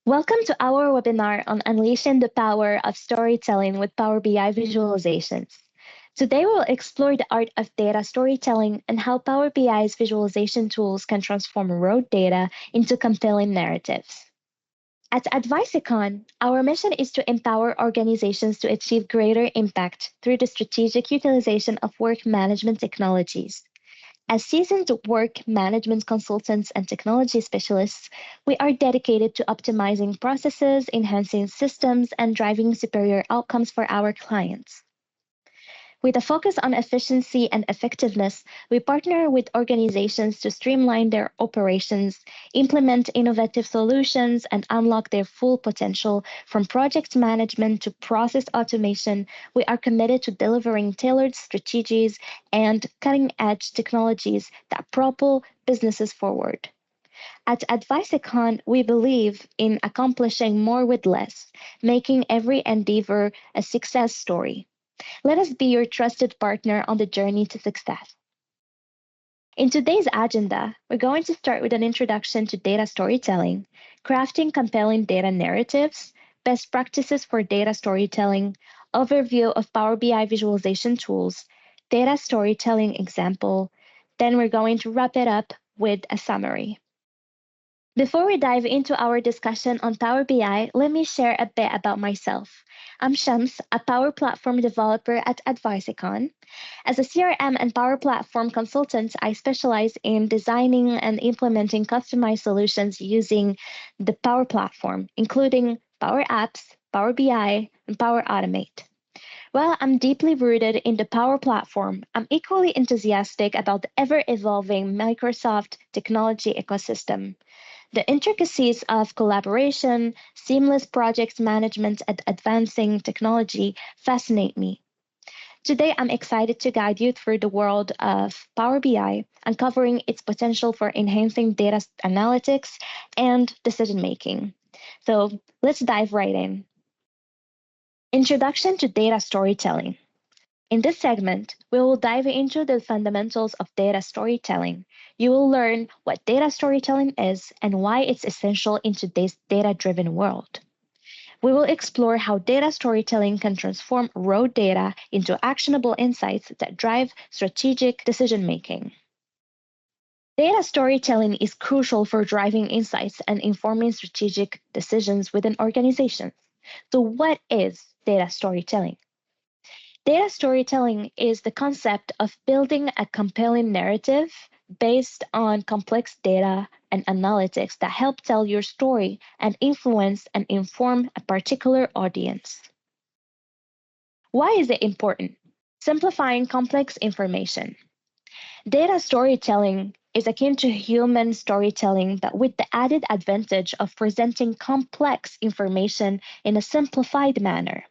Welcome to our webinar on unleashing the power of storytelling with Power BI visualizations. Today, we'll explore the art of data storytelling and how Power BI's visualization tools can transform raw data into compelling narratives. At Advisicon, our mission is to empower organizations to achieve greater impact through the strategic utilization of work management technologies. As seasoned work management consultants and technology specialists, we are dedicated to optimizing processes, enhancing systems, and driving superior outcomes for our clients. With a focus on efficiency and effectiveness, we partner with organizations to streamline their operations, implement innovative solutions, and unlock their full potential. From project management to process automation, we are committed to delivering tailored strategies and cutting edge technologies that propel businesses forward. At Advisicon, we believe in accomplishing more with less, making every endeavor a success story. Let us be your trusted partner on the journey to success. In today's agenda, we're going to start with an introduction to data storytelling, crafting compelling data narratives, best practices for data storytelling, overview of Power BI visualization tools, data storytelling example. Then we're going to wrap it up with a summary. Before we dive into our discussion on Power BI, let me share a bit about myself. I'm Shams, a Power Platform developer at Advisicon. As a CRM and Power Platform consultant, I specialize in designing and implementing customized solutions using the Power Platform, including Power Apps, Power BI, and Power Automate. While I'm deeply rooted in the Power Platform, I'm equally enthusiastic about the ever-evolving Microsoft technology ecosystem. The intricacies of collaboration, seamless project management, and advancing technology fascinate me. Today, I'm excited to guide you through the world of Power BI, uncovering its potential for enhancing data analytics and decision making. So let's dive right in. Introduction to data storytelling. In this segment, we will dive into the fundamentals of data storytelling. You will learn what data storytelling is and why it's essential in today's data-driven world. We will explore how data storytelling can transform raw data into actionable insights that drive strategic decision-making. Data storytelling is crucial for driving insights and informing strategic decisions within organizations. So what is data storytelling? Data storytelling is the concept of building a compelling narrative based on complex data and analytics that help tell your story and influence and inform a particular audience. Why is it important? Simplifying complex information. Data storytelling is akin to human storytelling, but with the added advantage of presenting complex information in a simplified manner.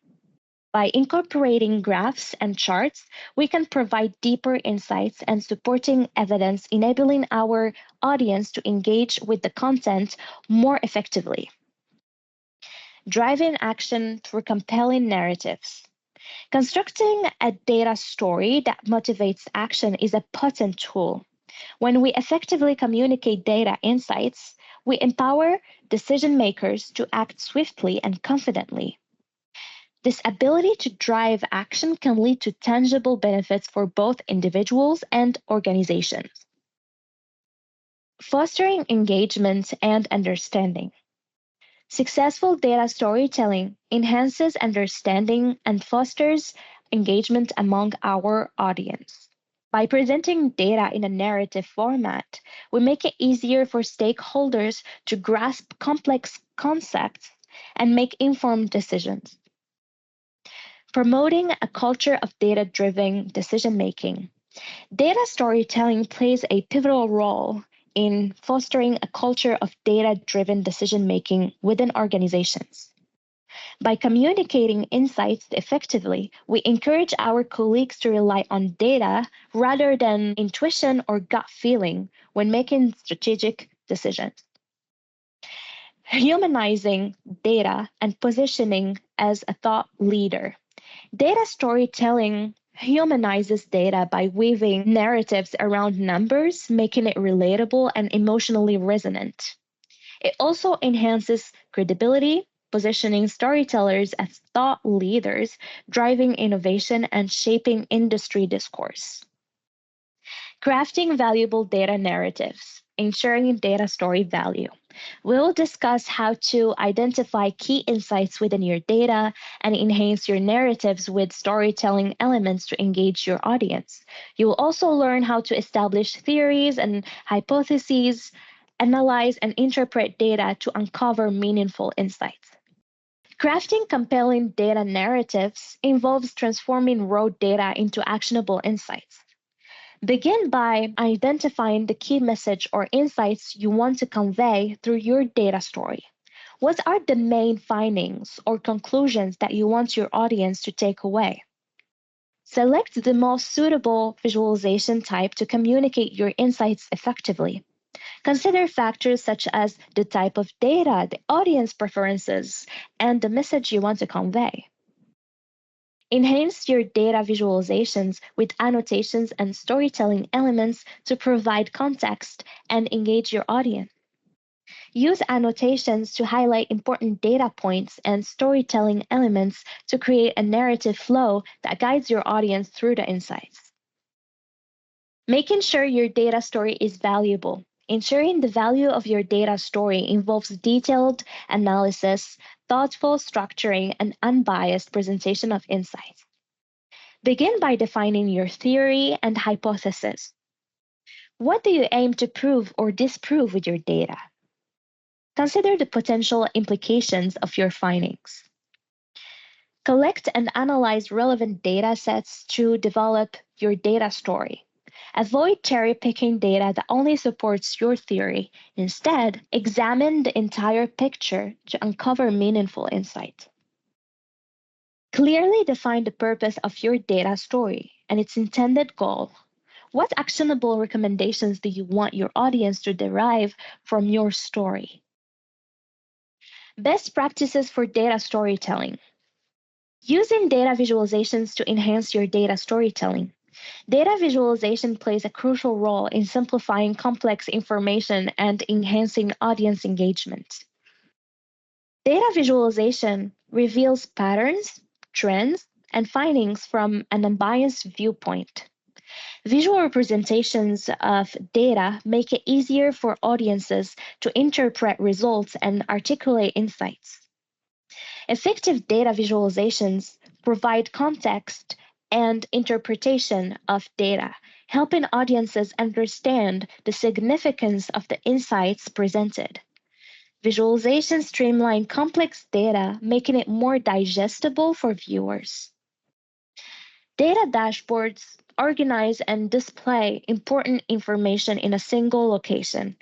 By incorporating graphs and charts, we can provide deeper insights and supporting evidence, enabling our audience to engage with the content more effectively. Driving action through compelling narratives. Constructing a data story that motivates action is a potent tool. When we effectively communicate data insights, we empower decision makers to act swiftly and confidently. This ability to drive action can lead to tangible benefits for both individuals and organizations. Fostering engagement and understanding. Successful data storytelling enhances understanding and fosters engagement among our audience. By presenting data in a narrative format, we make it easier for stakeholders to grasp complex concepts and make informed decisions. Promoting a culture of data-driven decision-making. Data storytelling plays a pivotal role in fostering a culture of data-driven decision-making within organizations. By communicating insights effectively, we encourage our colleagues to rely on data rather than intuition or gut feeling when making strategic decisions. Humanizing data and positioning as a thought leader. Data storytelling humanizes data by weaving narratives around numbers, making it relatable and emotionally resonant. It also enhances credibility, positioning storytellers as thought leaders, driving innovation and shaping industry discourse. Crafting valuable data narratives, ensuring data story value. We'll discuss how to identify key insights within your data and enhance your narratives with storytelling elements to engage your audience. You will also learn how to establish theories and hypotheses, analyze and interpret data to uncover meaningful insights. Crafting compelling data narratives involves transforming raw data into actionable insights. Begin by identifying the key message or insights you want to convey through your data story. What are the main findings or conclusions that you want your audience to take away? Select the most suitable visualization type to communicate your insights effectively. Consider factors such as the type of data, the audience preferences, and the message you want to convey. Enhance your data visualizations with annotations and storytelling elements to provide context and engage your audience. Use annotations to highlight important data points and storytelling elements to create a narrative flow that guides your audience through the insights. Making sure your data story is valuable. Ensuring the value of your data story involves detailed analysis, thoughtful structuring, and unbiased presentation of insights. Begin by defining your theory and hypothesis. What do you aim to prove or disprove with your data? Consider the potential implications of your findings. Collect and analyze relevant data sets to develop your data story. Avoid cherry picking data that only supports your theory. Instead, examine the entire picture to uncover meaningful insight. Clearly define the purpose of your data story and its intended goal. What actionable recommendations do you want your audience to derive from your story? Best practices for data storytelling. Using data visualizations to enhance your data storytelling. Data visualization plays a crucial role in simplifying complex information and enhancing audience engagement. Data visualization reveals patterns, trends, and findings from an unbiased viewpoint. Visual representations of data make it easier for audiences to interpret results and articulate insights. Effective data visualizations provide context and interpretation of data, helping audiences understand the significance of the insights presented. Visualizations streamline complex data, making it more digestible for viewers. Data dashboards organize and display important information in a single location.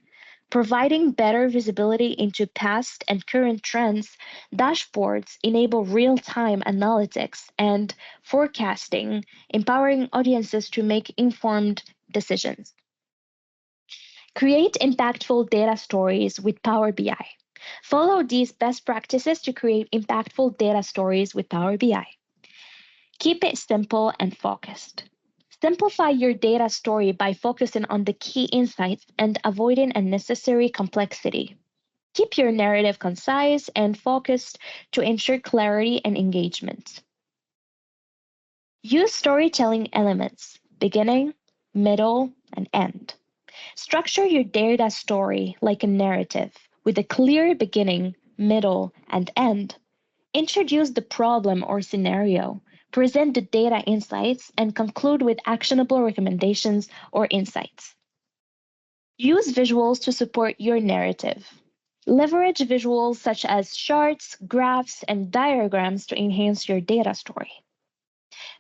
Providing better visibility into past and current trends, dashboards enable real time analytics and forecasting, empowering audiences to make informed decisions. Create impactful data stories with Power BI. Follow these best practices to create impactful data stories with Power BI. Keep it simple and focused. Simplify your data story by focusing on the key insights and avoiding unnecessary complexity. Keep your narrative concise and focused to ensure clarity and engagement. Use storytelling elements, beginning, middle, and end. Structure your data story like a narrative with a clear beginning, middle, and end. Introduce the problem or scenario, present the data insights, and conclude with actionable recommendations or insights. Use visuals to support your narrative. Leverage visuals such as charts, graphs, and diagrams to enhance your data story.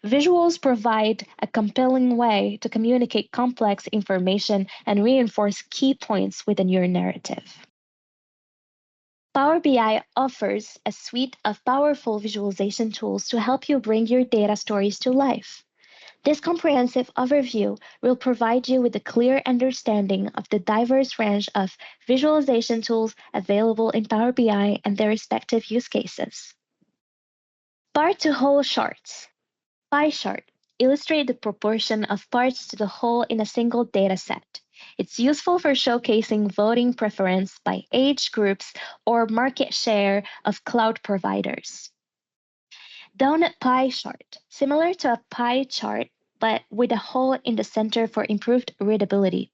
Visuals provide a compelling way to communicate complex information and reinforce key points within your narrative. Power BI offers a suite of powerful visualization tools to help you bring your data stories to life. This comprehensive overview will provide you with a clear understanding of the diverse range of visualization tools available in Power BI and their respective use cases. Part to whole charts. Pie chart illustrate the proportion of parts to the whole in a single data set. It's useful for showcasing voting preference by age groups or market share of cloud providers. Donut pie chart, similar to a pie chart, but with a hole in the center for improved readability.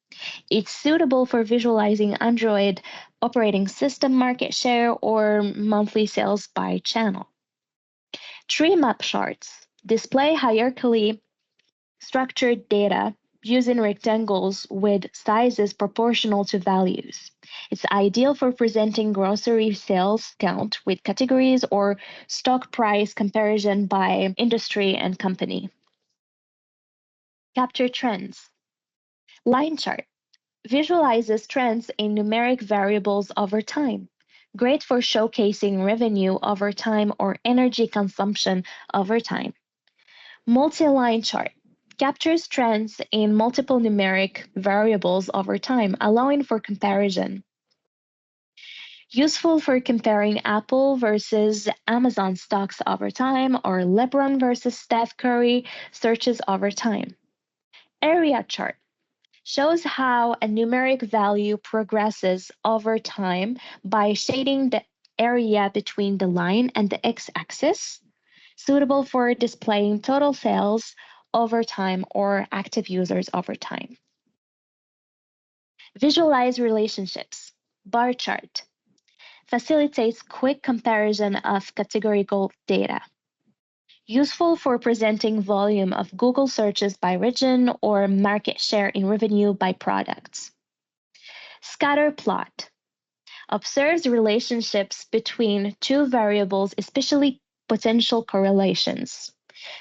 It's suitable for visualizing Android operating system market share or monthly sales by channel. Tree map charts display hierarchically structured data using rectangles with sizes proportional to values. It's ideal for presenting grocery sales count with categories or stock price comparison by industry and company. Capture trends. Line chart visualizes trends in numeric variables over time. Great for showcasing revenue over time or energy consumption over time. Multi-line chart captures trends in multiple numeric variables over time, allowing for comparison. Useful for comparing Apple versus Amazon stocks over time or LeBron versus Steph Curry searches over time. Area chart shows how a numeric value progresses over time by shading the area between the line and the x-axis, suitable for displaying total sales over time or active users over time. Visualize relationships. Bar chart facilitates quick comparison of categorical data. Useful for presenting volume of Google searches by region or market share in revenue by products. Scatter plot observes relationships between two variables, especially potential correlations.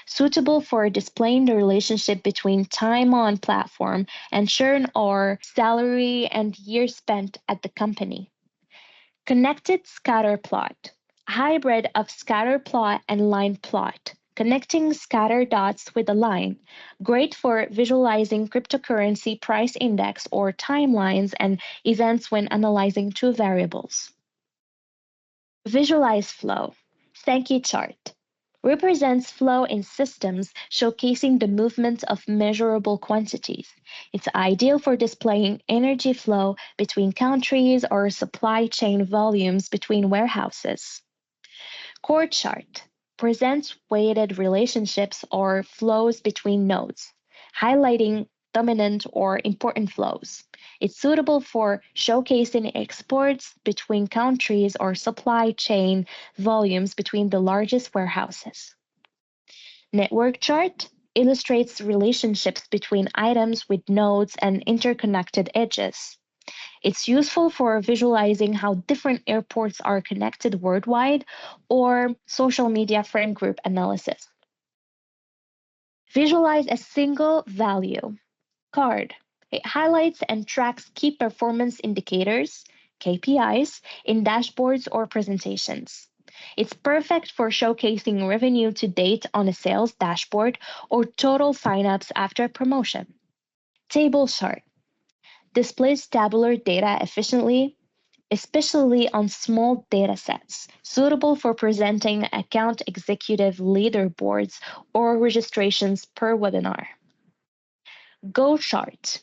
Suitable for displaying the relationship between time on platform and churn or salary and years spent at the company. Connected scatter plot, hybrid of scatter plot and line plot, connecting scatter dots with a line, great for visualizing cryptocurrency price index or timelines and events when analyzing two variables. Visualize flow, Sankey chart, represents flow in systems showcasing the movement of measurable quantities. It's ideal for displaying energy flow between countries or supply chain volumes between warehouses. Chord chart presents weighted relationships or flows between nodes, highlighting dominant or important flows. It's suitable for showcasing exports between countries or supply chain volumes between the largest warehouses. Network chart illustrates relationships between items with nodes and interconnected edges. It's useful for visualizing how different airports are connected worldwide or social media friend group analysis. Visualize a single value. Card. It highlights and tracks key performance indicators, KPIs, in dashboards or presentations. It's perfect for showcasing revenue to date on a sales dashboard or total signups after a promotion. Table chart displays tabular data efficiently, especially on small data sets, suitable for presenting account executive leaderboards or registrations per webinar. Go chart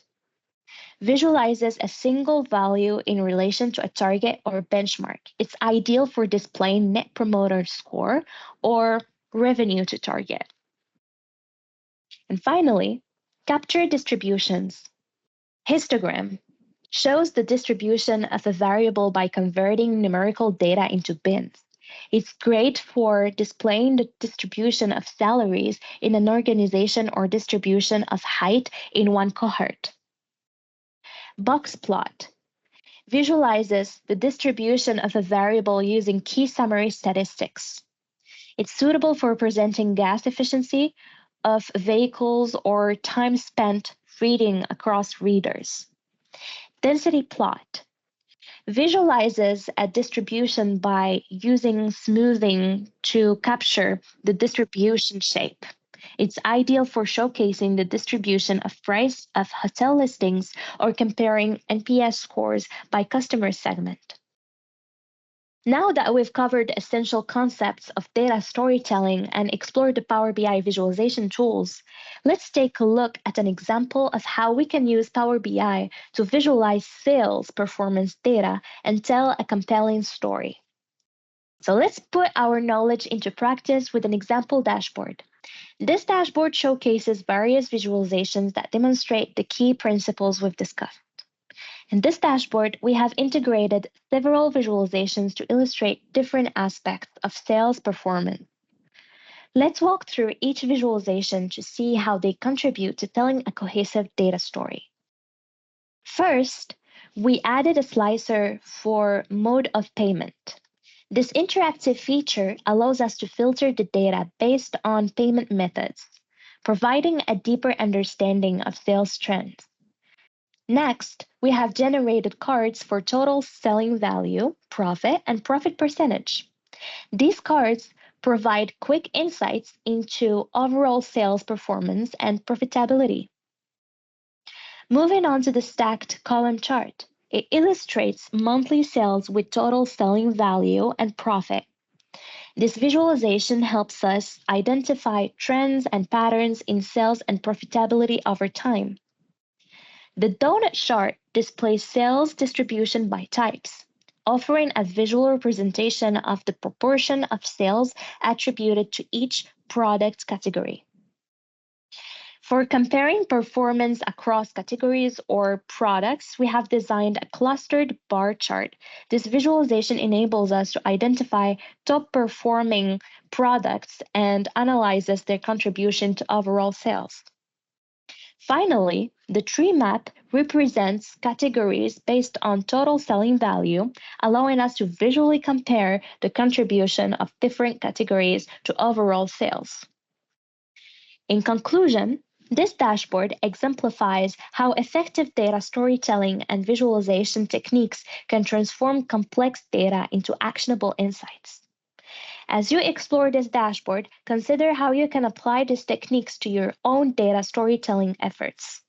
visualizes a single value in relation to a target or benchmark. It's ideal for displaying net promoter score or revenue to target. And finally, capture distributions. Histogram shows the distribution of a variable by converting numerical data into bins. It's great for displaying the distribution of salaries in an organization or distribution of height in one cohort. Box plot visualizes the distribution of a variable using key summary statistics. It's suitable for presenting gas efficiency of vehicles or time spent reading across readers. Density plot visualizes a distribution by using smoothing to capture the distribution shape. It's ideal for showcasing the distribution of price of hotel listings or comparing NPS scores by customer segment. Now that we've covered the essential concepts of data storytelling and explored the Power BI visualization tools, let's take a look at an example of how we can use Power BI to visualize sales performance data and tell a compelling story. So let's put our knowledge into practice with an example dashboard. This dashboard showcases various visualizations that demonstrate the key principles we've discussed. In this dashboard, we have integrated several visualizations to illustrate different aspects of sales performance. Let's walk through each visualization to see how they contribute to telling a cohesive data story. First, we added a slicer for mode of payment. This interactive feature allows us to filter the data based on payment methods, providing a deeper understanding of sales trends. Next, we have generated cards for total selling value, profit, and profit percentage. These cards provide quick insights into overall sales performance and profitability. Moving on to the stacked column chart, it illustrates monthly sales with total selling value and profit. This visualization helps us identify trends and patterns in sales and profitability over time. The donut chart displays sales distribution by types, offering a visual representation of the proportion of sales attributed to each product category. For comparing performance across categories or products, we have designed a clustered bar chart. This visualization enables us to identify top performing products and analyzes their contribution to overall sales. Finally, the tree map represents categories based on total selling value, allowing us to visually compare the contribution of different categories to overall sales. In conclusion, this dashboard exemplifies how effective data storytelling and visualization techniques can transform complex data into actionable insights. As you explore this dashboard, consider how you can apply these techniques to your own data storytelling efforts.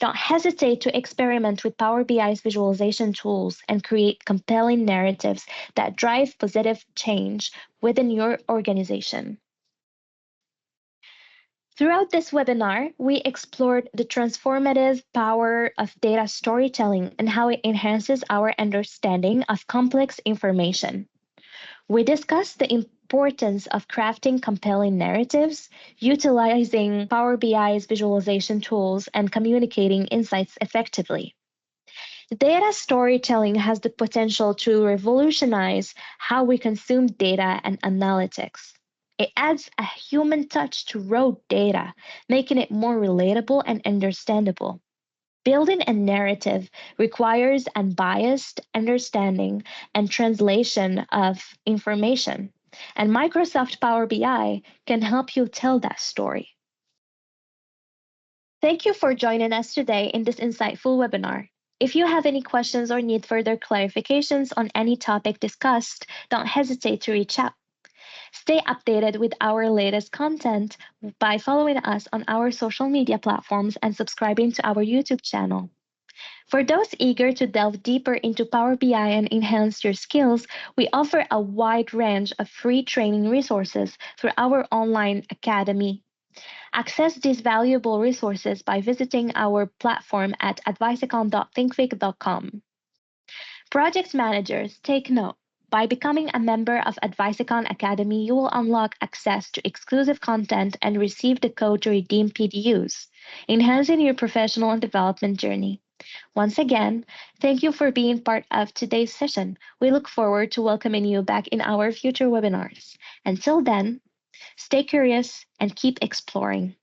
Don't hesitate to experiment with Power BI's visualization tools and create compelling narratives that drive positive change within your organization. Throughout this webinar, we explored the transformative power of data storytelling and how it enhances our understanding of complex information. We discussed the importance of crafting compelling narratives, utilizing Power BI's visualization tools, and communicating insights effectively. Data storytelling has the potential to revolutionize how we consume data and analytics. It adds a human touch to raw data, making it more relatable and understandable. Building a narrative requires unbiased understanding and translation of information, and Microsoft Power BI can help you tell that story. Thank you for joining us today in this insightful webinar. If you have any questions or need further clarifications on any topic discussed, don't hesitate to reach out. Stay updated with our latest content by following us on our social media platforms and subscribing to our YouTube channel. For those eager to delve deeper into Power BI and enhance your skills, we offer a wide range of free training resources through our online academy. Access these valuable resources by visiting our platform at advisicon.thinkfig.com. Project managers, take note. By becoming a member of Advisicon Academy, you will unlock access to exclusive content and receive the code to redeem PDUs, enhancing your professional and development journey. Once again, thank you for being part of today's session. We look forward to welcoming you back in our future webinars. Until then, stay curious and keep exploring.